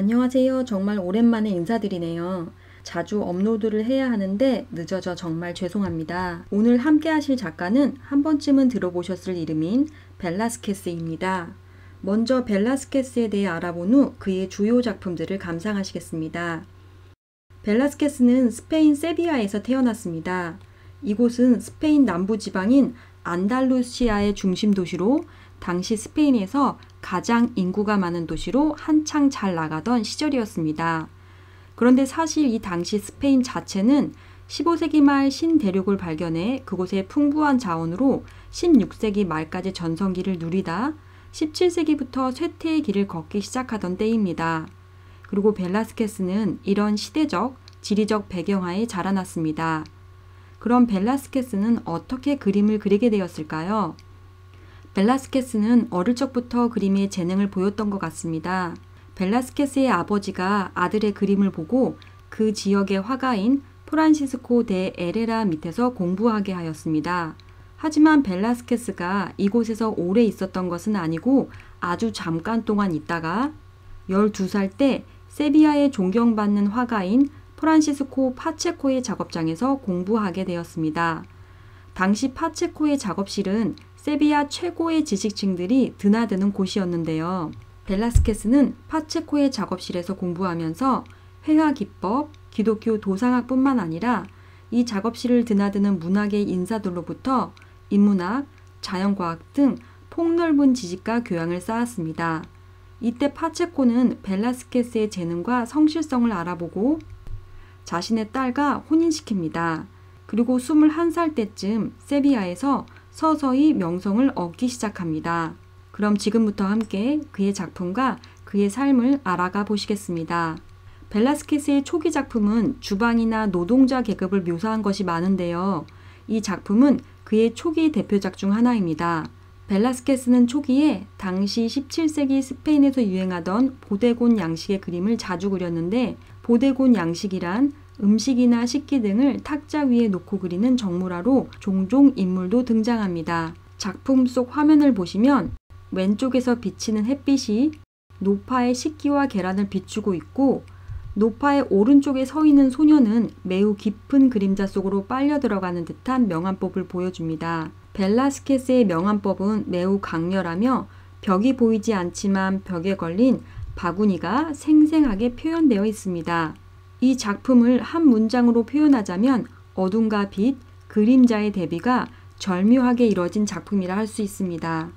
안녕하세요. 정말 오랜만에 인사드리네요. 자주 업로드를 해야 하는데 늦어져 정말 죄송합니다. 오늘 함께 하실 작가는 한 번쯤은 들어보셨을 이름인 벨라스케스입니다. 먼저 벨라스케스에 대해 알아본 후 그의 주요 작품들을 감상하시겠습니다. 벨라스케스는 스페인 세비야에서 태어났습니다. 이곳은 스페인 남부지방인 안달루시아의 중심 도시로 당시 스페인에서 가장 인구가 많은 도시로 한창 잘 나가던 시절이었습니다. 그런데 사실 이 당시 스페인 자체는 15세기 말 신대륙을 발견해 그곳의 풍부한 자원으로 16세기 말까지 전성기를 누리다 17세기부터 쇠퇴의 길을 걷기 시작하던 때입니다. 그리고 벨라스케스는 이런 시대적, 지리적 배경하에 자라났습니다. 그럼 벨라스케스는 어떻게 그림을 그리게 되었을까요? 벨라스케스는 어릴 적부터 그림에 재능을 보였던 것 같습니다. 벨라스케스의 아버지가 아들의 그림을 보고 그 지역의 화가인 프란시스코 데 에레라 밑에서 공부하게 하였습니다. 하지만 벨라스케스가 이곳에서 오래 있었던 것은 아니고 아주 잠깐 동안 있다가 12살 때 세비야에 존경받는 화가인 프란시스코 파체코의 작업장에서 공부하게 되었습니다. 당시 파체코의 작업실은 세비야 최고의 지식층들이 드나드는 곳이었는데요. 벨라스케스는 파체코의 작업실에서 공부하면서 회화 기법, 기독교 도상학뿐만 아니라 이 작업실을 드나드는 문학의 인사들로부터 인문학, 자연과학 등 폭넓은 지식과 교양을 쌓았습니다. 이때 파체코는 벨라스케스의 재능과 성실성을 알아보고 자신의 딸과 혼인시킵니다. 그리고 21살 때쯤 세비야에서 서서히 명성을 얻기 시작합니다. 그럼 지금부터 함께 그의 작품과 그의 삶을 알아가 보시겠습니다. 벨라스케스의 초기 작품은 주방이나 노동자 계급을 묘사한 것이 많은데요. 이 작품은 그의 초기 대표작 중 하나입니다. 벨라스케스는 초기에 당시 17세기 스페인에서 유행하던 보데곤 양식의 그림을 자주 그렸는데 보데곤 양식이란 음식이나 식기 등을 탁자 위에 놓고 그리는 정물화로 종종 인물도 등장합니다. 작품 속 화면을 보시면 왼쪽에서 비치는 햇빛이 노파의 식기와 계란을 비추고 있고 노파의 오른쪽에 서 있는 소녀는 매우 깊은 그림자 속으로 빨려 들어가는 듯한 명암법을 보여줍니다. 벨라스케스의 명암법은 매우 강렬하며 벽이 보이지 않지만 벽에 걸린 바구니가 생생하게 표현되어 있습니다. 이 작품을 한 문장으로 표현하자면 어둠과 빛, 그림자의 대비가 절묘하게 이뤄진 작품이라 할 수 있습니다.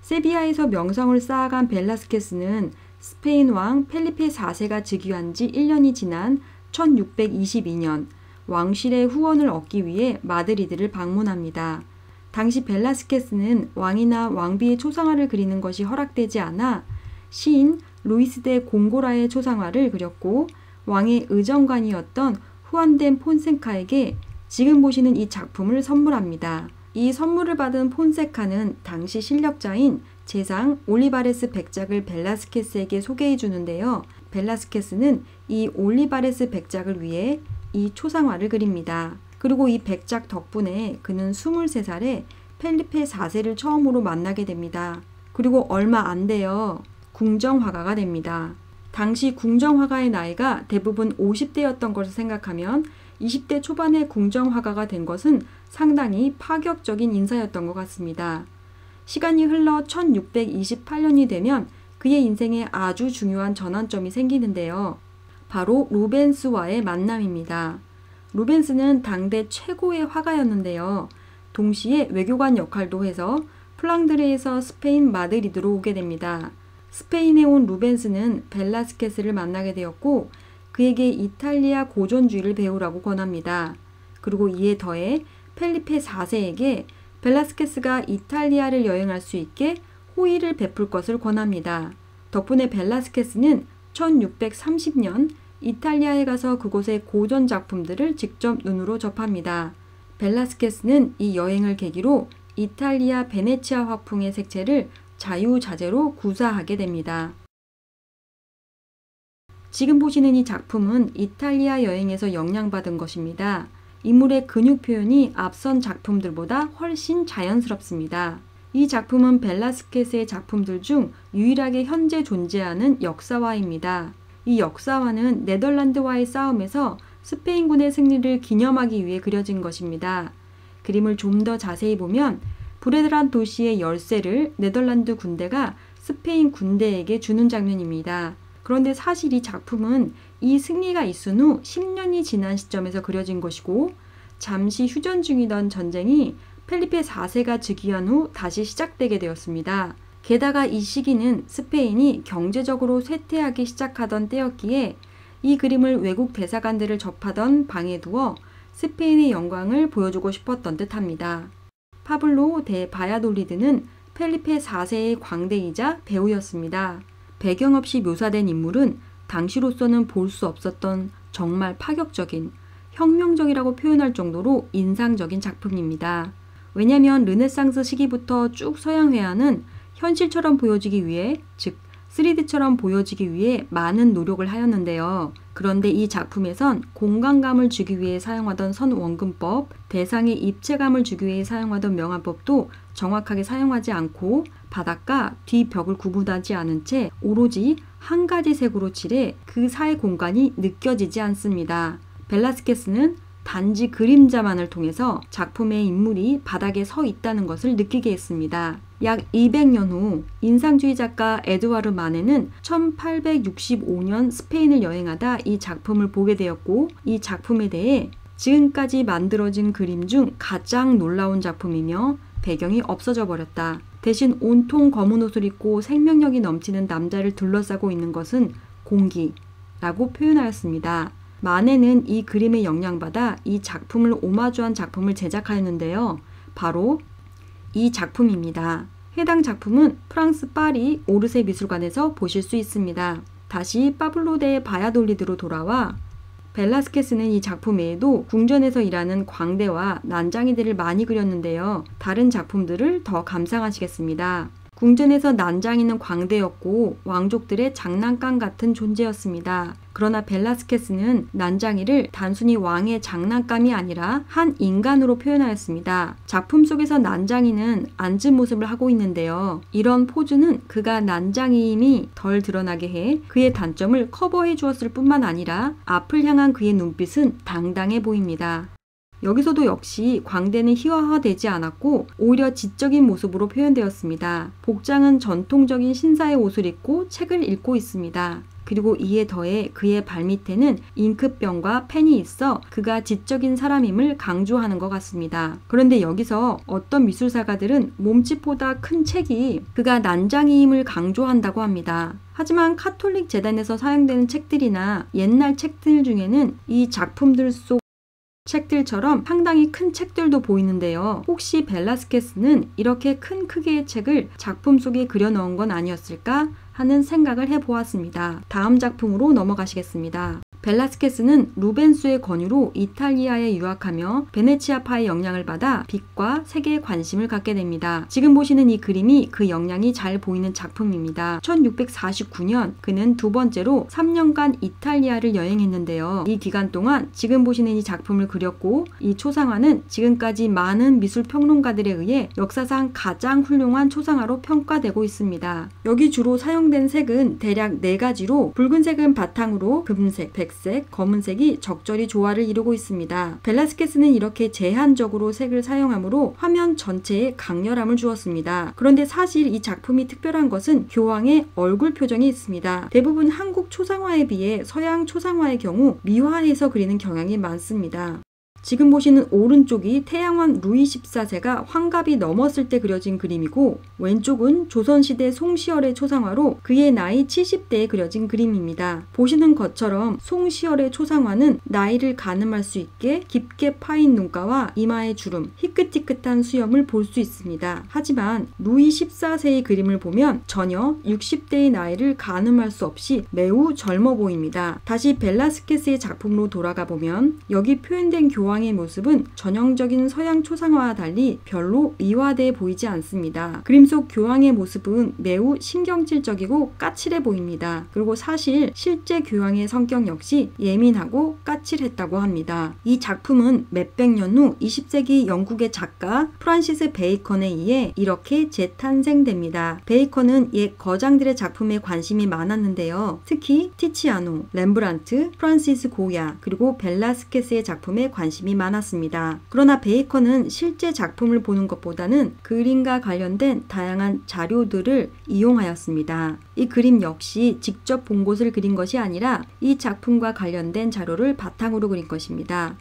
세비야에서 명성을 쌓아간 벨라스케스는 스페인 왕 펠리페 4세가 즉위한 지 1년이 지난 1622년 왕실의 후원을 얻기 위해 마드리드를 방문합니다. 당시 벨라스케스는 왕이나 왕비의 초상화를 그리는 것이 허락되지 않아 시인 루이스 데 공고라의 초상화를 그렸고 왕의 의정관이었던 후안 데 폰세카에게 지금 보시는 이 작품을 선물합니다. 이 선물을 받은 폰세카는 당시 실력자인 재상 올리바레스 백작을 벨라스케스에게 소개해 주는데요. 벨라스케스는 이 올리바레스 백작을 위해 이 초상화를 그립니다. 그리고 이 백작 덕분에 그는 23살에 펠리페 4세를 처음으로 만나게 됩니다. 그리고 얼마 안 돼요. 궁정화가가 됩니다. 당시 궁정화가의 나이가 대부분 50대였던 것을 생각하면 20대 초반에 궁정화가가 된 것은 상당히 파격적인 인사였던 것 같습니다. 시간이 흘러 1628년이 되면 그의 인생에 아주 중요한 전환점이 생기는데요. 바로 루벤스와의 만남입니다. 루벤스는 당대 최고의 화가였는데요. 동시에 외교관 역할도 해서 플랑드르에서 스페인 마드리드로 오게 됩니다. 스페인에 온 루벤스는 벨라스케스를 만나게 되었고 그에게 이탈리아 고전주의를 배우라고 권합니다. 그리고 이에 더해 펠리페 4세에게 벨라스케스가 이탈리아를 여행할 수 있게 호의를 베풀 것을 권합니다. 덕분에 벨라스케스는 1630년 이탈리아에 가서 그곳의 고전 작품들을 직접 눈으로 접합니다. 벨라스케스는 이 여행을 계기로 이탈리아 베네치아 화풍의 색채를 자유자재로 구사하게 됩니다. 지금 보시는 이 작품은 이탈리아 여행에서 영향받은 것입니다. 인물의 근육 표현이 앞선 작품들보다 훨씬 자연스럽습니다. 이 작품은 벨라스케스의 작품들 중 유일하게 현재 존재하는 역사화입니다. 이 역사화는 네덜란드와의 싸움에서 스페인군의 승리를 기념하기 위해 그려진 것입니다. 그림을 좀 더 자세히 보면 브레드란 도시의 열쇠를 네덜란드 군대가 스페인 군대에게 주는 장면입니다. 그런데 사실 이 작품은 이 승리가 있은 후 10년이 지난 시점에서 그려진 것이고 잠시 휴전 중이던 전쟁이 펠리페 4세가 즉위한 후 다시 시작되게 되었습니다. 게다가 이 시기는 스페인이 경제적으로 쇠퇴하기 시작하던 때였기에 이 그림을 외국 대사관들을 접하던 방에 두어 스페인의 영광을 보여주고 싶었던 듯합니다. 파블로 데 바야돌리드는 펠리페 4세의 광대이자 배우였습니다. 배경 없이 묘사된 인물은 당시로서는 볼 수 없었던 정말 파격적인, 혁명적이라고 표현할 정도로 인상적인 작품입니다. 왜냐하면 르네상스 시기부터 쭉 서양 회화는 현실처럼 보여지기 위해, 즉 3D처럼 보여지기 위해 많은 노력을 하였는데요. 그런데 이 작품에선 공간감을 주기 위해 사용하던 선원근법, 대상의 입체감을 주기 위해 사용하던 명암법도 정확하게 사용하지 않고 바닥과 뒷벽을 구분하지 않은 채 오로지 한 가지 색으로 칠해 그 사이 공간이 느껴지지 않습니다. 벨라스케스는 단지 그림자만을 통해서 작품의 인물이 바닥에 서 있다는 것을 느끼게 했습니다. 약 200년 후 인상주의 작가 에드와르 마네는 1865년 스페인을 여행하다 이 작품을 보게 되었고 이 작품에 대해 지금까지 만들어진 그림 중 가장 놀라운 작품이며 배경이 없어져 버렸다. 대신 온통 검은 옷을 입고 생명력이 넘치는 남자를 둘러싸고 있는 것은 공기라고 표현하였습니다. 마네는 이 그림에 영향받아 이 작품을 오마주한 작품을 제작하였는데요. 바로 이 작품입니다. 해당 작품은 프랑스 파리 오르세 미술관에서 보실 수 있습니다. 다시 파블로 데 바야돌리드로 돌아와 벨라스케스는 이 작품 외에도 궁전에서 일하는 광대와 난장이들을 많이 그렸는데요. 다른 작품들을 더 감상하시겠습니다. 궁전에서 난장이는 광대였고 왕족들의 장난감 같은 존재였습니다. 그러나 벨라스케스는 난장이를 단순히 왕의 장난감이 아니라 한 인간으로 표현하였습니다. 작품 속에서 난장이는 앉은 모습을 하고 있는데요. 이런 포즈는 그가 난장이임이 덜 드러나게 해 그의 단점을 커버해 주었을 뿐만 아니라 앞을 향한 그의 눈빛은 당당해 보입니다. 여기서도 역시 광대는 희화화되지 않았고 오히려 지적인 모습으로 표현되었습니다. 복장은 전통적인 신사의 옷을 입고 책을 읽고 있습니다. 그리고 이에 더해 그의 발밑에는 잉크병과 펜이 있어 그가 지적인 사람임을 강조하는 것 같습니다. 그런데 여기서 어떤 미술사가들은 몸집보다 큰 책이 그가 난장이임을 강조한다고 합니다. 하지만 카톨릭 재단에서 사용되는 책들이나 옛날 책들 중에는 이 작품들 속 책들처럼 상당히 큰 책들도 보이는데요. 혹시 벨라스케스는 이렇게 큰 크기의 책을 작품 속에 그려 넣은 건 아니었을까 하는 생각을 해보았습니다. 다음 작품으로 넘어가시겠습니다. 벨라스케스는 루벤스의 권유로 이탈리아에 유학하며 베네치아파의 영향을 받아 빛과 색에 관심을 갖게 됩니다. 지금 보시는 이 그림이 그 영향이 잘 보이는 작품입니다. 1649년 그는 두 번째로 3년간 이탈리아를 여행했는데요. 이 기간 동안 지금 보시는 이 작품을 그렸고 이 초상화는 지금까지 많은 미술평론가들에 의해 역사상 가장 훌륭한 초상화로 평가되고 있습니다. 여기 주로 사용된 색은 대략 4가지로 붉은색은 바탕으로 금색, 백색, 검은색이 적절히 조화를 이루고 있습니다. 벨라스케스는 이렇게 제한적으로 색을 사용하므로 화면 전체에 강렬함을 주었습니다. 그런데 사실 이 작품이 특별한 것은 교황의 얼굴 표정이 있습니다. 대부분 한국 초상화에 비해 서양 초상화의 경우 미화해서 그리는 경향이 많습니다. 지금 보시는 오른쪽이 태양왕 루이 14세가 환갑이 넘었을 때 그려진 그림이고 왼쪽은 조선시대 송시열의 초상화로 그의 나이 70대에 그려진 그림입니다. 보시는 것처럼 송시열의 초상화는 나이를 가늠할 수 있게 깊게 파인 눈가와 이마의 주름, 희끗희끗한 수염을 볼 수 있습니다. 하지만 루이 14세의 그림을 보면 전혀 60대의 나이를 가늠할 수 없이 매우 젊어 보입니다. 다시 벨라스케스의 작품으로 돌아가 보면 여기 표현된 교황 교황의 모습은 전형적인 서양 초상화와 달리 별로 의화돼 보이지 않습니다. 그림 속 교황의 모습은 매우 신경질적이고 까칠해 보입니다. 그리고 사실 실제 교황의 성격 역시 예민하고 까칠했다고 합니다. 이 작품은 몇백 년 후 20세기 영국의 작가 프란시스 베이컨에 의해 이렇게 재탄생됩니다. 베이컨은 옛 거장들의 작품에 관심이 많았는데요. 특히 티치아노, 렘브란트, 프란시스 고야, 그리고 벨라스케스의 작품에 관심이 많았습니다. 그러나 베이컨은 실제 작품을 보는 것보다는 그림과 관련된 다양한 자료들을 이용하였습니다. 이 그림 역시 직접 본 곳을 그린 것이 아니라 이 작품과 관련된 자료를 바탕으로 그린 것입니다.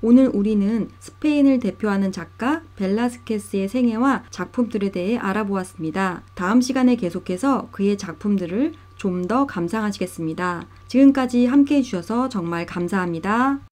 오늘 우리는 스페인을 대표하는 작가 벨라스케스의 생애와 작품들에 대해 알아보았습니다. 다음 시간에 계속해서 그의 작품들을 좀 더 감상하시겠습니다. 지금까지 함께 해주셔서 정말 감사합니다.